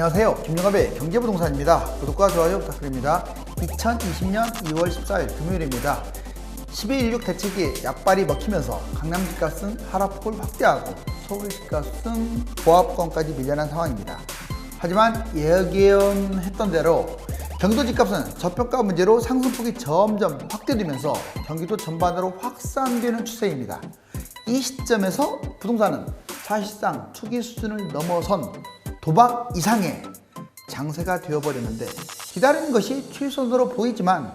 안녕하세요. 김영합의 경제부동산입니다. 구독과 좋아요 부탁드립니다. 2020년 2월 14일 금요일입니다. 12.16 대책이 약발이 먹히면서 강남 집값은 하락폭을 확대하고 서울 집값은 보합권까지 밀려난 상황입니다. 하지만 예견했던 대로 경기도 집값은 저평가 문제로 상승폭이 점점 확대되면서 경기도 전반으로 확산되는 추세입니다. 이 시점에서 부동산은 사실상 투기 수준을 넘어선 도박 이상의 장세가 되어버렸는데, 기다리는 것이 최선으로 보이지만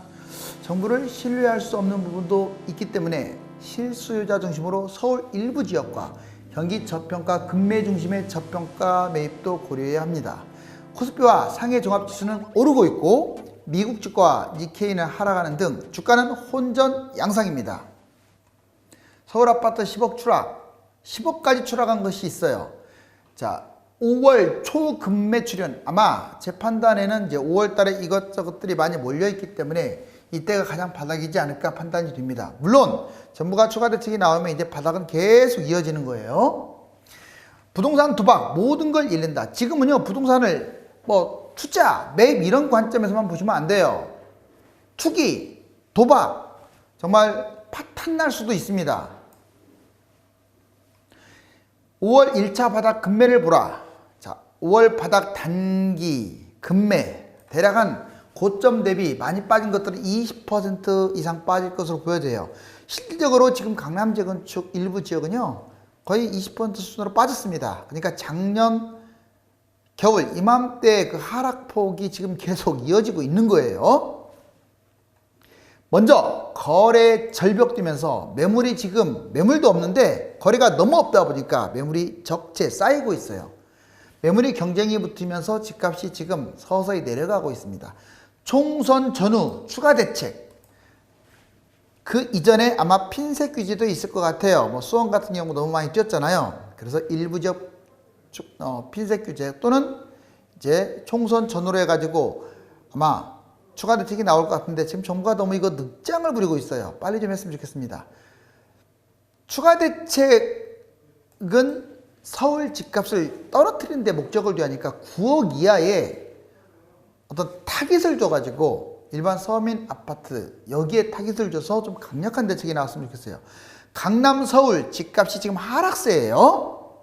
정부를 신뢰할 수 없는 부분도 있기 때문에 실수요자 중심으로 서울 일부 지역과 경기 저평가 금매 중심의 저평가 매입도 고려해야 합니다. 코스피와 상해 종합지수는 오르고 있고 미국 주가와 니케이는 하락하는 등 주가는 혼전 양상입니다. 서울 아파트 10억 추락, 10억까지 추락한 것이 있어요. 자, 5월 초 금매 출현, 아마 제 판단에는 이제 5월 달에 이것저것들이 많이 몰려있기 때문에 이때가 가장 바닥이지 않을까 판단이 됩니다. 물론 정부가 추가 대책이 나오면 이제 바닥은 계속 이어지는 거예요. 부동산 도박, 모든 걸 잃는다. 지금은요, 부동산을 뭐 투자, 매입 이런 관점에서만 보시면 안 돼요. 투기, 도박, 정말 파탄 날 수도 있습니다. 5월 1차 바닥 금매를 보라. 자, 5월 바닥 단기 금매 대략 한 고점 대비 많이 빠진 것들은 20% 이상 빠질 것으로 보여져요. 실질적으로 지금 강남 재건축 일부 지역은요, 거의 20% 수준으로 빠졌습니다. 그러니까 작년 겨울 이맘때 그 하락폭이 지금 계속 이어지고 있는 거예요. 먼저 거래 절벽되면서 매물이 지금 매물도 없는데 거래가 너무 없다 보니까 매물이 적재 쌓이고 있어요. 매물이 경쟁이 붙으면서 집값이 지금 서서히 내려가고 있습니다. 총선 전후 추가 대책, 그 이전에 아마 핀셋 규제도 있을 것 같아요. 뭐 수원 같은 경우 너무 많이 뛰었잖아요. 그래서 일부 지역 핀셋 규제 또는 이제 총선 전후로 해가지고 아마 추가 대책이 나올 것 같은데, 지금 정부가 너무 이거 늑장을 부리고 있어요. 빨리 좀 했으면 좋겠습니다. 추가 대책은 서울 집값을 떨어뜨리는 데 목적을 두하니까 9억 이하의 어떤 타깃을 줘가지고 일반 서민 아파트 여기에 타깃을 줘서 좀 강력한 대책이 나왔으면 좋겠어요. 강남 서울 집값이 지금 하락세예요.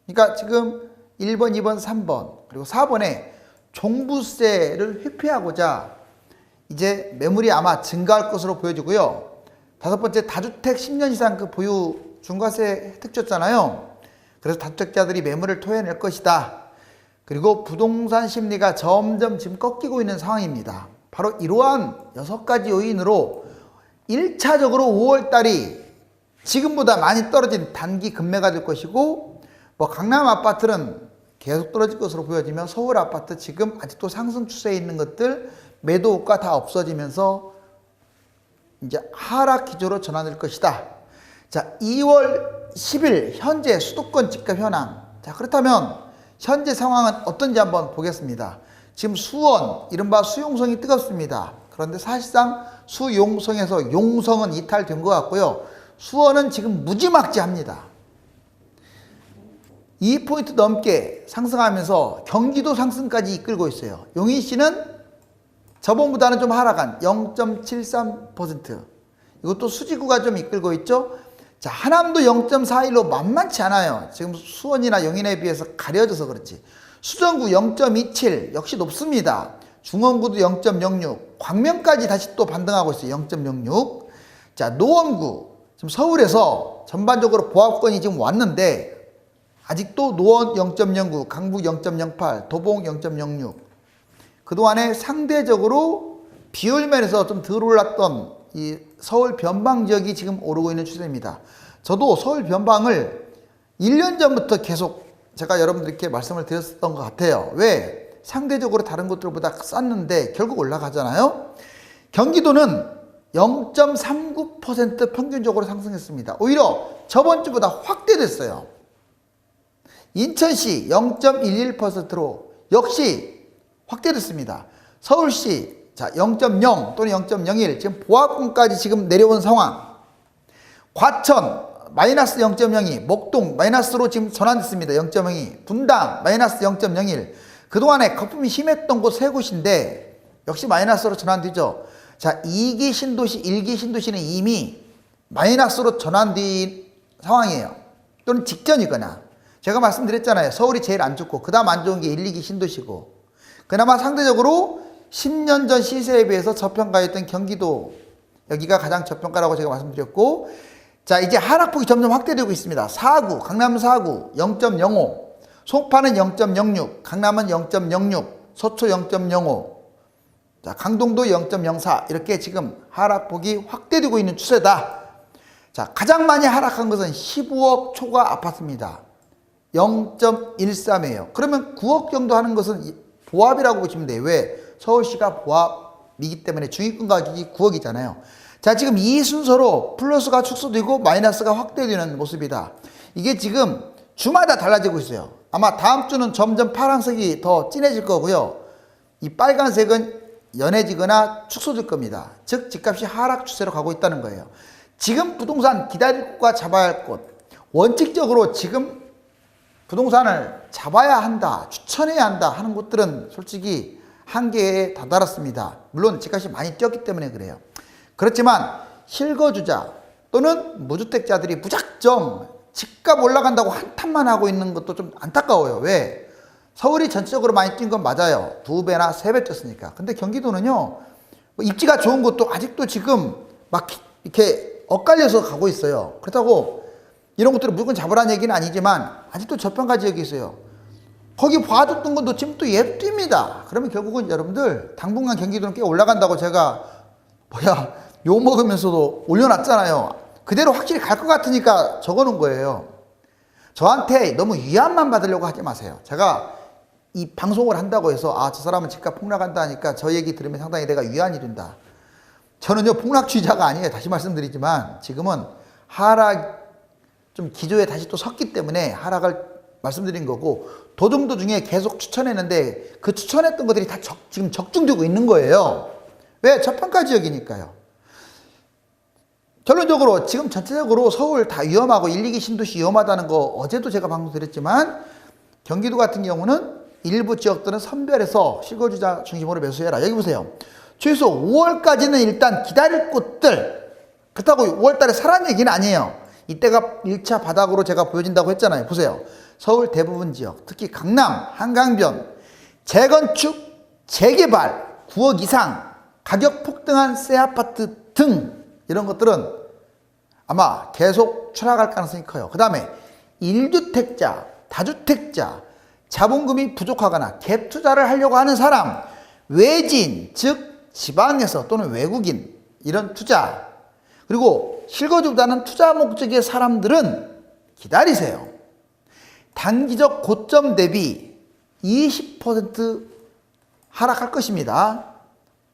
그러니까 지금 1번, 2번, 3번 그리고 4번에 종부세를 회피하고자 이제 매물이 아마 증가할 것으로 보여지고요. 5번째, 다주택 10년 이상 그 보유 중과세 혜택 줬잖아요. 그래서 다주택자들이 매물을 토해낼 것이다. 그리고 부동산 심리가 점점 지금 꺾이고 있는 상황입니다. 바로 이러한 6가지 요인으로 1차적으로 5월달이 지금보다 많이 떨어진 단기 금매가 될 것이고, 뭐 강남 아파트는 계속 떨어질 것으로 보여지며 서울 아파트 지금 아직도 상승 추세에 있는 것들 매도 효과 다 없어지면서 이제 하락 기조로 전환될 것이다. 자, 2월 10일 현재 수도권 집값 현황. 자, 그렇다면 현재 상황은 어떤지 한번 보겠습니다. 지금 수원, 이른바 수용성이 뜨겁습니다. 그런데 사실상 수용성에서 용성은 이탈된 것 같고요. 수원은 지금 무지막지합니다. 2포인트 넘게 상승하면서 경기도 상승까지 이끌고 있어요. 용인시는 저번보다는 좀 하락한 0.73%. 이것도 수지구가 좀 이끌고 있죠. 자, 하남도 0.41로 만만치 않아요. 지금 수원이나 용인에 비해서 가려져서 그렇지. 수정구 0.27 역시 높습니다. 중원구도 0.06, 광명까지 다시 또 반등하고 있어요. 0.06. 자, 노원구 지금 서울에서 전반적으로 보합권이 지금 왔는데 아직도 노원 0.09, 강북 0.08, 도봉 0.06. 그동안에 상대적으로 비율 면에서 좀 덜 올랐던 이 서울 변방 지역이 지금 오르고 있는 추세입니다. 저도 서울 변방을 1년 전부터 계속 제가 여러분들께 말씀을 드렸던 것 같아요. 왜? 상대적으로 다른 곳들보다 쌌는데 결국 올라가잖아요. 경기도는 0.39% 평균적으로 상승했습니다. 오히려 저번 주보다 확대됐어요. 인천시 0.11%로 역시 확대됐습니다. 서울시 자, 0.0 또는 0.01 지금 보합권까지 지금 내려온 상황. 과천 마이너스 0.02, 목동 마이너스로 지금 전환됐습니다. 0.02, 분당 마이너스 0.01, 그동안에 거품이 심했던 곳 세 곳인데 역시 마이너스로 전환되죠. 자, 2기 신도시, 1기 신도시는 이미 마이너스로 전환된 상황이에요. 또는 직전이거나. 제가 말씀드렸잖아요. 서울이 제일 안 좋고 그 다음 안 좋은 게 1, 2기 신도시고, 그나마 상대적으로 10년 전 시세에 비해서 저평가였던 경기도, 여기가 가장 저평가라고 제가 말씀드렸고, 자, 이제 하락폭이 점점 확대되고 있습니다. 4구, 강남 4구 0.05, 송파는 0.06, 강남은 0.06, 서초 0.05, 자, 강동도 0.04, 이렇게 지금 하락폭이 확대되고 있는 추세다. 자, 가장 많이 하락한 것은 15억 초과 아파트입니다. 0.13이에요. 그러면 9억 정도 하는 것은 보합이라고 보시면 돼요. 왜? 서울시가 보합이기 때문에 중위권 가격이 9억이잖아요. 자, 지금 이 순서로 플러스가 축소되고 마이너스가 확대되는 모습이다. 이게 지금 주마다 달라지고 있어요. 아마 다음 주는 점점 파란색이 더 진해질 거고요. 이 빨간색은 연해지거나 축소될 겁니다. 즉 집값이 하락 추세로 가고 있다는 거예요. 지금 부동산 기다릴 곳과 잡아야 할 곳, 원칙적으로 지금 부동산을 잡아야 한다, 추천해야 한다 하는 곳들은 솔직히 한계에 다다랐습니다. 물론 집값이 많이 뛰었기 때문에 그래요. 그렇지만 실거주자 또는 무주택자들이 무작정 집값 올라간다고 한탄만 하고 있는 것도 좀 안타까워요. 왜? 서울이 전체적으로 많이 뛴 건 맞아요. 2배나 3배 뛰었으니까. 근데 경기도는요, 뭐 입지가 좋은 곳도 아직도 지금 막 이렇게 엇갈려서 가고 있어요. 그렇다고 이런 것들을 무조건 잡으라는 얘기는 아니지만 아직도 저평가 지역이 있어요. 거기 봐줬던 건 놓치면 또 얘도 뜁니다. 그러면 결국은 여러분들 당분간 경기도는 꽤 올라간다고 제가 욕 먹으면서도 올려놨잖아요. 그대로 확실히 갈 것 같으니까 적어놓은 거예요. 저한테 너무 위안만 받으려고 하지 마세요. 제가 이 방송을 한다고 해서 저 사람은 집값 폭락한다 하니까 저 얘기 들으면 상당히 내가 위안이 된다. 저는요 폭락주의자가 아니에요. 다시 말씀드리지만 지금은 하락 좀 기조에 다시 또 섰기 때문에 하락을 말씀드린 거고, 도중에 계속 추천했는데 그 추천했던 것들이 다 지금 적중되고 있는 거예요. 왜? 저평가 지역이니까요. 결론적으로 지금 전체적으로 서울 다 위험하고 1, 2기 신도시 위험하다는 거 어제도 제가 방송드렸지만, 경기도 같은 경우는 일부 지역들은 선별해서 실거주자 중심으로 매수해라. 여기 보세요. 최소 5월까지는 일단 기다릴 곳들, 그렇다고 5월달에 사라는 얘기는 아니에요. 이때가 1차 바닥으로 제가 보여진다고 했잖아요. 보세요. 서울 대부분 지역, 특히 강남, 한강변, 재건축, 재개발, 9억 이상, 가격 폭등한 새 아파트 등 이런 것들은 아마 계속 추락할 가능성이 커요. 그 다음에 1주택자, 다주택자, 자본금이 부족하거나 갭 투자를 하려고 하는 사람, 외진, 즉 지방에서 또는 외국인, 이런 투자, 그리고 실거주보다는 투자 목적의 사람들은 기다리세요. 단기적 고점 대비 20% 하락할 것입니다.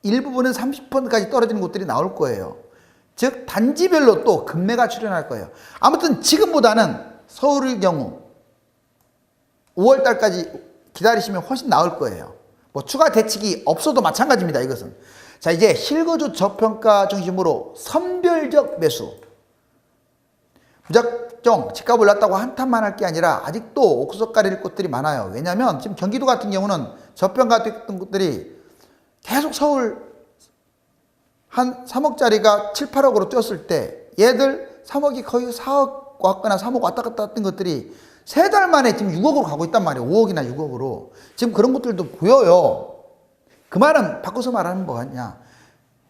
일부분은 30%까지 떨어지는 곳들이 나올 거예요. 즉 단지별로 또 급매가 출현할 거예요. 아무튼 지금보다는 서울의 경우 5월달까지 기다리시면 훨씬 나을 거예요. 뭐 추가 대책이 없어도 마찬가지입니다. 이것은. 자, 이제 실거주 저평가 중심으로 선별적 매수. 무작정 집값 올랐다고 한탄만 할 게 아니라 아직도 옥석 가릴 곳들이 많아요. 왜냐하면 지금 경기도 같은 경우는 저평가 됐던 곳들이 계속 서울 한 3억짜리가 7, 8억으로 뛰었을 때 얘들 3억이 거의 4억 왔거나 3억 왔다 갔다 했던 것들이 3달 만에 지금 6억으로 가고 있단 말이에요. 5억이나 6억으로. 지금 그런 것들도 보여요. 그 말은 바꿔서 말하는 뭐냐,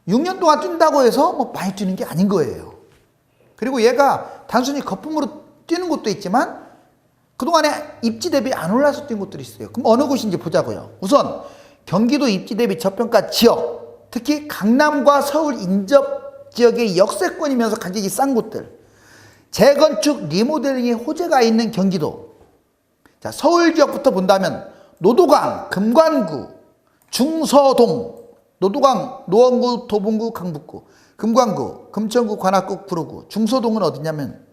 6년 동안 뛴다고 해서 뭐 많이 뛰는 게 아닌 거예요. 그리고 얘가 단순히 거품으로 뛰는 곳도 있지만 그동안에 입지 대비 안 올라서 뛴 곳들이 있어요. 그럼 어느 곳인지 보자고요. 우선 경기도 입지 대비 저평가 지역, 특히 강남과 서울 인접 지역의 역세권이면서 가격이 싼 곳들, 재건축 리모델링의 호재가 있는 경기도. 자, 서울 지역부터 본다면 노도강, 금관구, 중서동, 노도강, 노원구, 도봉구, 강북구, 금관구, 금천구, 관악구, 구로구. 중서동은 어디냐면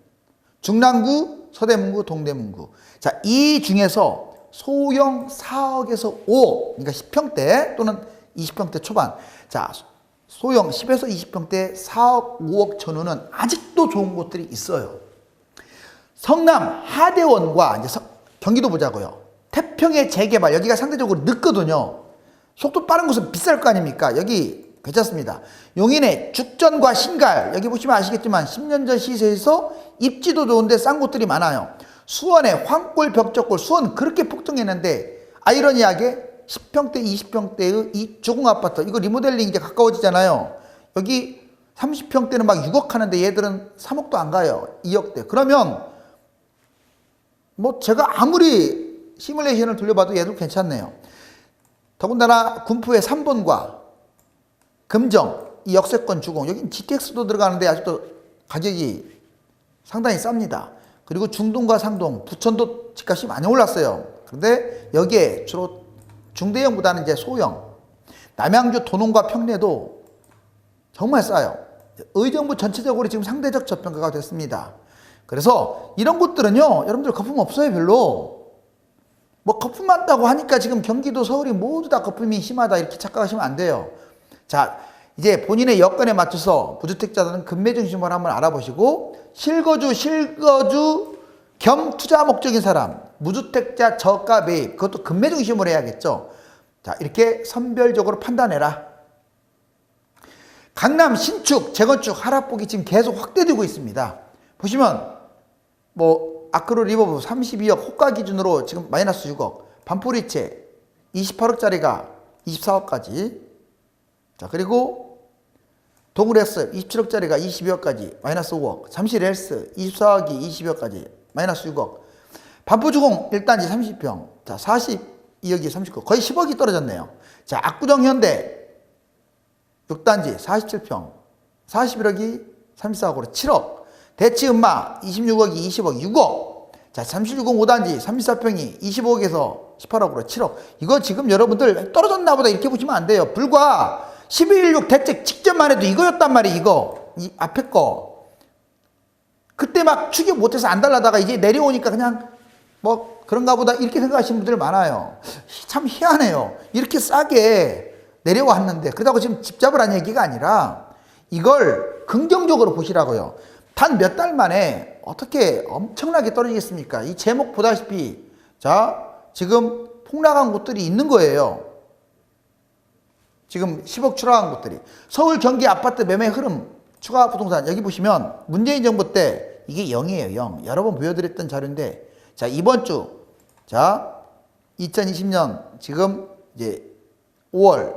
중랑구, 서대문구, 동대문구. 자, 이 중에서 소형 4억에서 5억, 그러니까 10평대 또는 20평대 초반. 자, 소형 10에서 20평대 4억, 5억 전후는 아직도 좋은 곳들이 있어요. 성남 하대원과 이제 경기도 보자고요. 태평의 재개발, 여기가 상대적으로 늦거든요. 속도 빠른 곳은 비쌀 거 아닙니까? 여기 괜찮습니다. 용인의 죽전과 신갈, 여기 보시면 아시겠지만 10년 전 시세에서 입지도 좋은데 싼 곳들이 많아요. 수원의 황골 벽적골, 수원 그렇게 폭등했는데 아이러니하게 10평대 20평대의 이 조공 아파트, 이거 리모델링 이제 가까워지잖아요. 여기 30평대는 막 6억 하는데 얘들은 3억도 안 가요. 2억대. 그러면 뭐 제가 아무리 시뮬레이션을 돌려봐도 얘도 괜찮네요. 더군다나 군포의 3번과 금정, 이 역세권 주공, 여긴 GTX도 들어가는데 아직도 가격이 상당히 쌉니다. 그리고 중동과 상동, 부천도 집값이 많이 올랐어요. 그런데 여기에 주로 중대형보다는 이제 소형, 남양주 도농과 평내도 정말 싸요. 의정부 전체적으로 지금 상대적 저평가가 됐습니다. 그래서 이런 곳들은요, 여러분들 거품 없어요, 별로. 뭐 거품 많다고 하니까 지금 경기도, 서울이 모두 다 거품이 심하다 이렇게 착각하시면 안 돼요. 자, 이제 본인의 여건에 맞춰서 무주택자들은 급매 중심으로 한번 알아보시고, 실거주 겸 투자 목적인 사람, 무주택자 저가 매입, 그것도 급매 중심으로 해야겠죠. 자, 이렇게 선별적으로 판단해라. 강남 신축, 재건축 하락폭이 지금 계속 확대되고 있습니다. 보시면 뭐 아크로 리버브 32억, 호가 기준으로 지금 마이너스 6억, 반포리체 28억짜리가 24억까지. 자, 그리고 동울헬스 27억짜리가 22억까지 마이너스 5억, 잠실헬스 24억이 22억까지 마이너스 6억, 반포주공 1단지 30평, 자 42억이 39억, 거의 10억이 떨어졌네요. 자, 압구정 현대 6단지 47평 41억이 34억으로 7억, 대치은마 26억이 20억 6억, 자 잠실유공 5단지 34평이 25억에서 18억으로 7억. 이거 지금 여러분들 떨어졌나 보다 이렇게 보시면 안 돼요. 불과 12.16 대책 직전만 해도 이거였단 말이에요. 이거 이 앞에 거 그때 막 추격 못해서 안 달라다가 이제 내려오니까 그냥 뭐 그런가 보다 이렇게 생각하시는 분들 많아요. 참 희한해요. 이렇게 싸게 내려왔는데 그러다고 지금 집 잡으라는 얘기가 아니라 이걸 긍정적으로 보시라고요. 단 몇 달 만에 어떻게 엄청나게 떨어지겠습니까? 이 제목 보다시피 자 지금 폭락한 곳들이 있는 거예요. 지금 10억 추락한 곳들이. 서울 경기 아파트 매매 흐름 추가 부동산 여기 보시면 문재인 정부 때 이게 0이에요. 0. 여러 번 보여드렸던 자료인데 자 이번 주 자 2020년 지금 이제 2월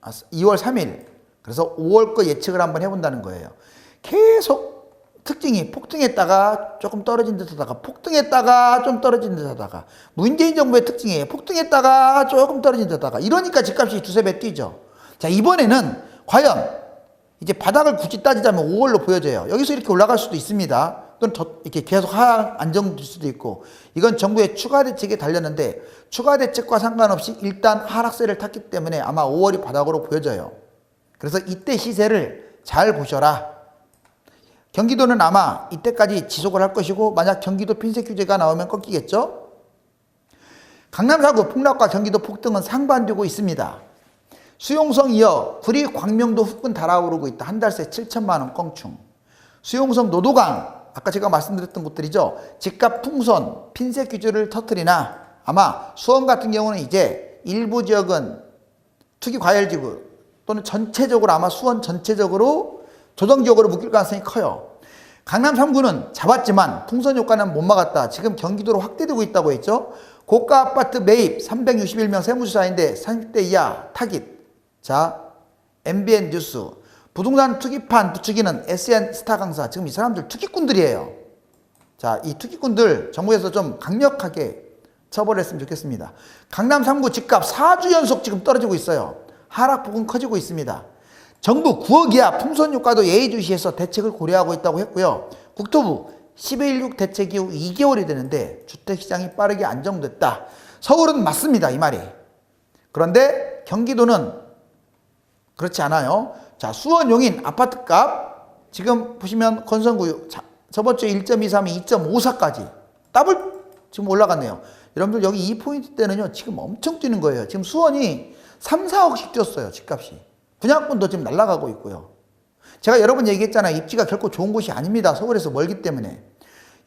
3일 그래서 5월 거 예측을 한번 해본다는 거예요. 계속 특징이 폭등했다가 조금 떨어진 듯 하다가 폭등했다가 좀 떨어진 듯 하다가 문재인 정부의 특징이에요. 폭등했다가 조금 떨어진 듯 하다가 이러니까 집값이 두세 배 뛰죠. 자 이번에는 과연 이제 바닥을 굳이 따지자면 5월로 보여져요. 여기서 이렇게 올라갈 수도 있습니다. 또는 더 이렇게 계속 하락 안정될 수도 있고 이건 정부의 추가 대책에 달렸는데 추가 대책과 상관없이 일단 하락세를 탔기 때문에 아마 5월이 바닥으로 보여져요. 그래서 이때 시세를 잘 보셔라. 경기도는 아마 이때까지 지속을 할 것이고 만약 경기도 핀셋 규제가 나오면 꺾이겠죠. 강남 4구 폭락과 경기도 폭등은 상반되고 있습니다. 수용성 이어 구리 광명도 후끈 달아오르고 있다. 한 달 새 7천만 원 껑충. 수용성 노도강 아까 제가 말씀드렸던 곳들이죠. 집값 풍선 핀셋 규제를 터뜨리나 아마 수원 같은 경우는 이제 일부 지역은 투기 과열지구 또는 전체적으로 아마 수원 전체적으로 조정지역으로 묶일 가능성이 커요. 강남 3구는 잡았지만 풍선 효과는 못 막았다. 지금 경기도로 확대되고 있다고 했죠. 고가 아파트 매입 361명 세무조사인데 30대 이하 타깃. 자 MBN 뉴스 부동산 투기판 부추기는 SN 스타 강사. 지금 이 사람들 투기꾼들이에요. 자, 이 투기꾼들 정부에서 좀 강력하게 처벌했으면 좋겠습니다. 강남 3구 집값 4주 연속 지금 떨어지고 있어요. 하락폭은 커지고 있습니다. 정부 9억 이하 풍선 효과도 예의주시해서 대책을 고려하고 있다고 했고요. 국토부 12.16 대책 이후 2개월이 되는데 주택시장이 빠르게 안정됐다. 서울은 맞습니다. 이 말이. 그런데 경기도는 그렇지 않아요. 자, 수원 용인 아파트값 지금 보시면 건설구역 저번 주에 1.23이 2.54까지 더블 지금 올라갔네요. 여러분들 여기 2포인트 때는요 지금 엄청 뛰는 거예요. 지금 수원이 3, 4억씩 뛰었어요. 집값이. 분양권도 지금 날아가고 있고요. 제가 여러 번 얘기했잖아요. 입지가 결코 좋은 곳이 아닙니다. 서울에서 멀기 때문에.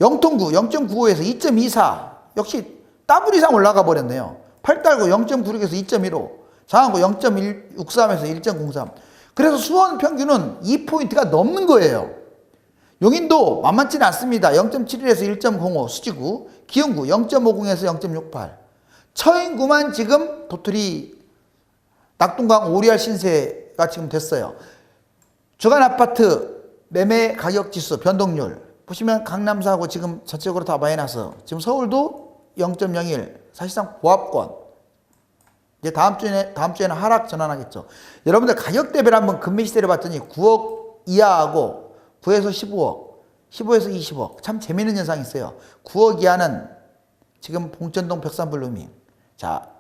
영통구 0.95에서 2.24 역시 더블 이상 올라가 버렸네요. 8달고 0.96에서 2.15, 장안고 0.163에서 1.03. 그래서 수원 평균은 2포인트가 넘는 거예요. 용인도 만만치는 않습니다. 0.71에서 1.05 수지구, 기흥구 0.50에서 0.68. 처인구만 지금 도토리 낙동강 오리알 신세가 지금 됐어요. 주간 아파트 매매 가격 지수 변동률 보시면 강남사하고 지금 전체적으로 다 마이너스. 지금 서울도 0.01 사실상 보합권. 이제 다음 주에는 하락 전환하겠죠. 여러분들 가격 대비를 한번 금매시 때려봤더니 9억 이하하고 9에서 15억, 15에서 20억. 참 재미있는 현상이 있어요. 9억 이하는 지금 봉천동 벽산블루밍. 자,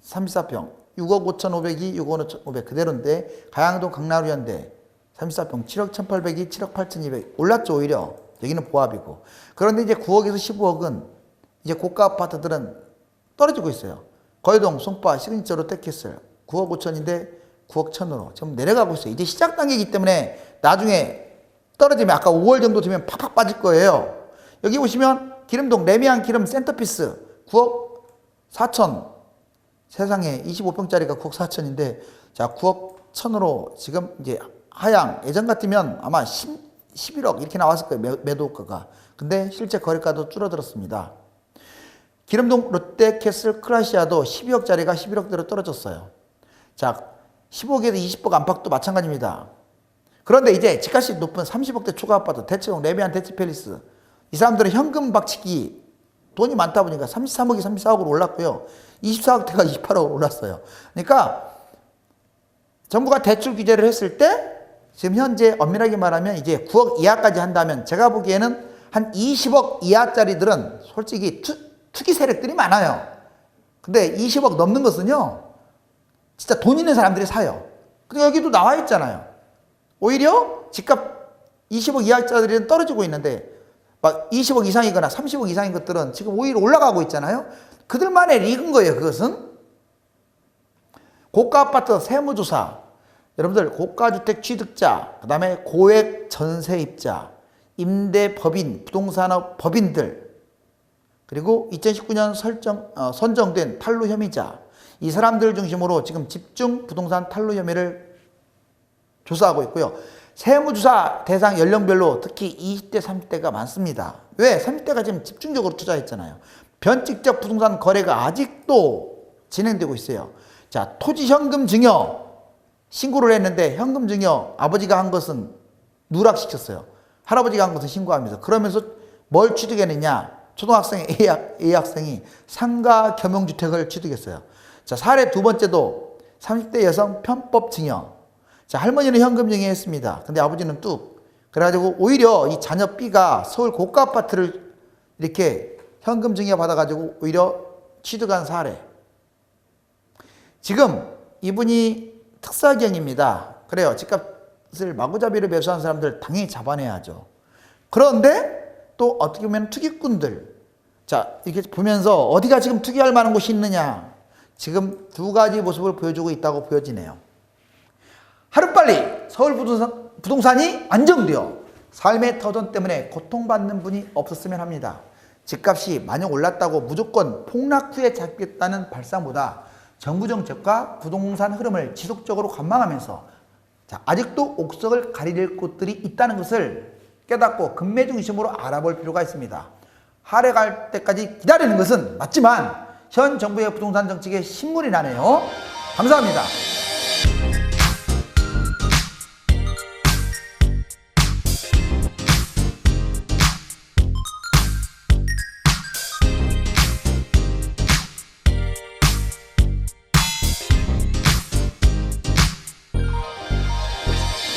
34평. 6억 5,500이 6억 5,500 그대로인데, 가양동 강나루현대 34평 7억 1,800이 7억 8,200 올랐죠. 오히려 여기는 보합이고. 그런데 이제 9억에서 15억은 이제 고가 아파트들은 떨어지고 있어요. 거의동, 송파, 시그니처, 롯데캐슬 9억 5천인데 9억 1천으로 지금 내려가고 있어요. 이제 시작 단계이기 때문에 나중에 떨어지면 아까 5월 정도 되면 팍팍 빠질 거예요. 여기 보시면 기름동 레미안 기름 센터피스 9억 4천. 세상에 25평짜리가 9억 4천인데 자 9억 1천으로 지금 이제 하향. 예전 같으면 아마 11억 이렇게 나왔을 거예요. 매도가가. 근데 실제 거래가도 줄어들었습니다. 기름동 롯데캐슬 크라시아도 12억짜리가 11억대로 떨어졌어요. 자, 15억에서 20억 안팎도 마찬가지입니다. 그런데 이제 집값이 높은 30억대 초과 아파트, 대체동, 레미안, 대치팰리스 이 사람들은 현금 박치기 돈이 많다 보니까 33억이 34억으로 올랐고요. 24억대가 28억으로 올랐어요. 그러니까 정부가 대출 규제를 했을 때 지금 현재 엄밀하게 말하면 이제 9억 이하까지 한다면 제가 보기에는 한 20억 이하짜리들은 솔직히 투기 세력들이 많아요. 근데 20억 넘는 것은요, 진짜 돈 있는 사람들이 사요. 근데 여기도 나와 있잖아요. 오히려 집값 20억 이하짜리는 떨어지고 있는데, 막 20억 이상이거나 30억 이상인 것들은 지금 오히려 올라가고 있잖아요. 그들만의 리그인 거예요, 그것은. 고가 아파트 세무조사. 여러분들, 고가주택 취득자, 그 다음에 고액 전세입자, 임대법인, 부동산업 법인들, 그리고 2019년 선정된 탈루 혐의자, 이 사람들 중심으로 지금 집중 부동산 탈루 혐의를 조사하고 있고요. 세무조사 대상 연령별로 특히 20대, 30대가 많습니다. 왜? 30대가 지금 집중적으로 투자했잖아요. 변칙적 부동산 거래가 아직도 진행되고 있어요. 자, 토지 현금 증여 신고를 했는데 현금 증여 아버지가 한 것은 누락시켰어요. 할아버지가 한 것은 신고하면서. 그러면서 뭘 취득했느냐? 초등학생 A 학생이 상가 겸용주택을 취득했어요. 자, 사례 두 번째도 30대 여성 편법 증여. 자, 할머니는 현금 증여했습니다. 근데 아버지는 뚝. 그래가지고 오히려 이 자녀 B가 서울 고가 아파트를 이렇게 현금 증여 받아가지고 오히려 취득한 사례. 지금 이분이 특사경입니다. 그래요. 집값을 마구잡이로 매수한 사람들 당연히 잡아내야죠. 그런데 또 어떻게 보면 투기꾼들. 자, 이렇게 보면서 어디가 지금 투기할 만한 곳이 있느냐. 지금 두 가지 모습을 보여주고 있다고 보여지네요. 하루빨리 서울 부동산이 안정되어 삶의 터전 때문에 고통받는 분이 없었으면 합니다. 집값이 만약 올랐다고 무조건 폭락 후에 잡겠다는 발상보다 정부 정책과 부동산 흐름을 지속적으로 관망하면서 자, 아직도 옥석을 가릴 곳들이 있다는 것을 깨닫고 금매 중심으로 알아볼 필요가 있습니다. 하락할 때까지 기다리는 것은 맞지만 현 정부의 부동산 정책에 신물이 나네요. 감사합니다.